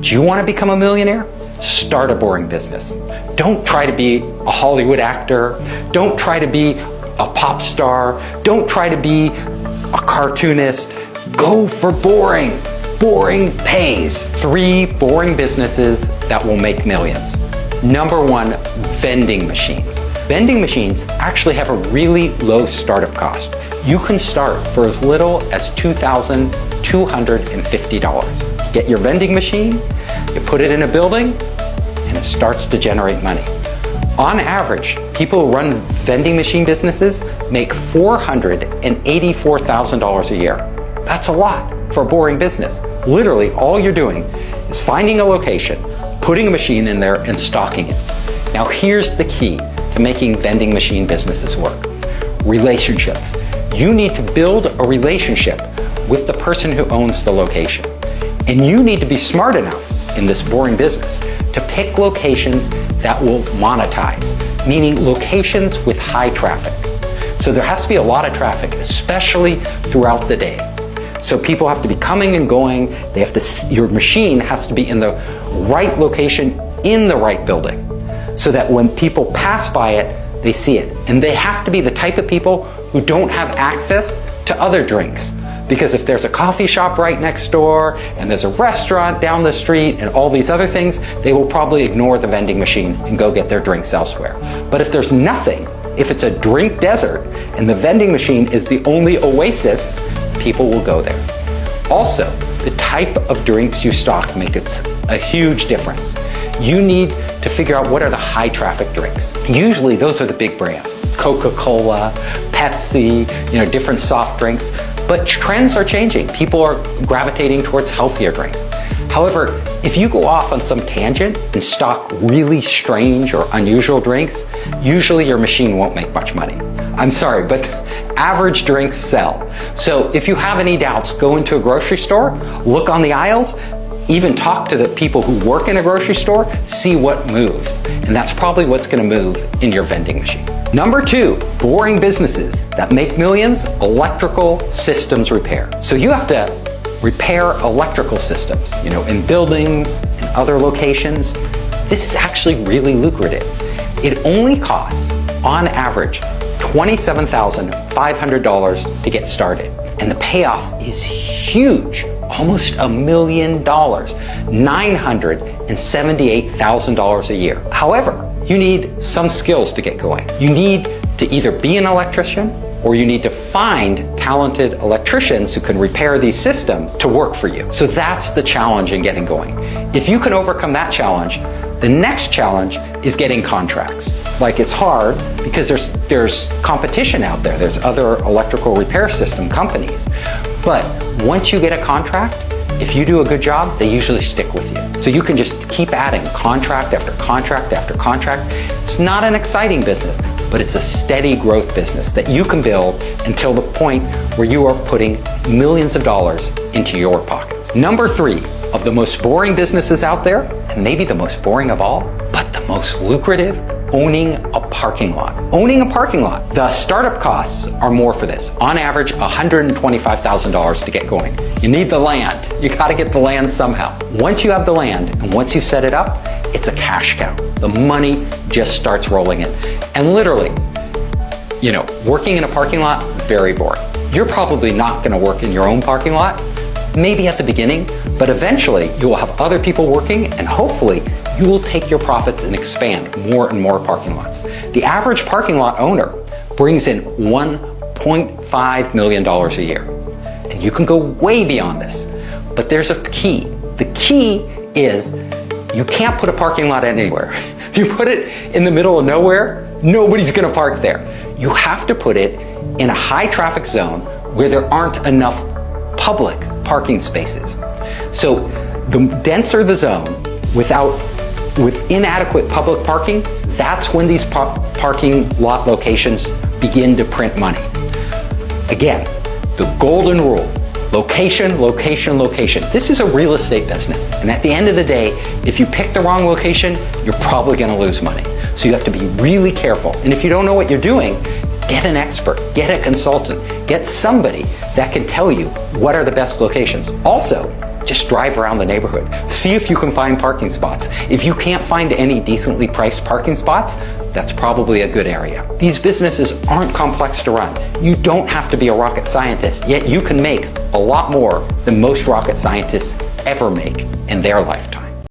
Do you want to become a millionaire? Start a boring business. Don't try to be a Hollywood actor. Don't try to be a pop star. Don't try to be a cartoonist. Go for boring. Boring pays. 3 boring businesses that will make millions. Number 1, vending machines. Vending machines actually have a really low startup cost. You can start for as little as $2,250. Get your vending machine, you put it in a building, and it starts to generate money. On average, people who run vending machine businesses make $484,000 a year. That's a lot for a boring business. Literally, all you're doing is finding a location, putting a machine in there, and stocking it. Now here's the key to making vending machine businesses work. Relationships. You need to build a relationship with the person who owns the location. And you need to be smart enough in this boring business to pick locations that will monetize, meaning locations with high traffic. So there has to be a lot of traffic, especially throughout the day. So people have to be coming and going. Your machine has to be in the right location in the right building so that when people pass by it, they see it. And they have to be the type of people who don't have access to other drinks. Because if there's a coffee shop right next door and there's a restaurant down the street and all these other things, they will probably ignore the vending machine and go get their drinks elsewhere. But if there's nothing, if it's a drink desert and the vending machine is the only oasis, people will go there. Also, the type of drinks you stock makes a huge difference. You need to figure out what are the high traffic drinks. Usually those are the big brands, Coca-Cola, Pepsi, different soft drinks. But trends are changing. People are gravitating towards healthier drinks. However, if you go off on some tangent and stock really strange or unusual drinks, usually your machine won't make much money. I'm sorry, but average drinks sell. So if you have any doubts, go into a grocery store, look on the aisles, even talk to the people who work in a grocery store, see what moves. And that's probably what's going to move in your vending machine. Number 2, boring businesses that make millions, electrical systems repair. So you have to repair electrical systems, in buildings and other locations. This is actually really lucrative. It only costs, on average, $27,500 to get started. And the payoff is huge, almost $1 million, $978,000 a year. However, you need some skills to get going. You need to either be an electrician or you need to find talented electricians who can repair these systems to work for you. So that's the challenge in getting going. If you can overcome that challenge, the next challenge is getting contracts. Like, it's hard because there's competition out there. There's other electrical repair system companies. But once you get a contract, if you do a good job, they usually stick with you. So you can just keep adding contract after contract after contract. It's not an exciting business, but it's a steady growth business that you can build until the point where you are putting millions of dollars into your pockets. Number 3 of the most boring businesses out there, and maybe the most boring of all, but the most lucrative, owning a parking lot. Owning a parking lot. The startup costs are more for this. On average, $125,000 to get going. You need the land. You gotta get the land somehow. Once you have the land and once you set it up, it's a cash cow. The money just starts rolling in. And literally, working in a parking lot, very boring. You're probably not gonna work in your own parking lot, maybe at the beginning, but eventually you will have other people working and hopefully you will take your profits and expand more and more parking lots. The average parking lot owner brings in $1.5 million a year. And you can go way beyond this, but there's a key. The key is you can't put a parking lot anywhere. If you put it in the middle of nowhere, nobody's gonna park there. You have to put it in a high traffic zone where there aren't enough public parking spaces. So the denser the zone with inadequate public parking, that's when these parking lot locations begin to print money. Again, the golden rule: location, location, location. This is a real estate business. And at the end of the day, if you pick the wrong location, you're probably gonna lose money. So you have to be really careful. And if you don't know what you're doing, get an expert, get a consultant, get somebody that can tell you what are the best locations. Also, just drive around the neighborhood. See if you can find parking spots. If you can't find any decently priced parking spots, that's probably a good area. These businesses aren't complex to run. You don't have to be a rocket scientist, yet you can make a lot more than most rocket scientists ever make in their lifetime.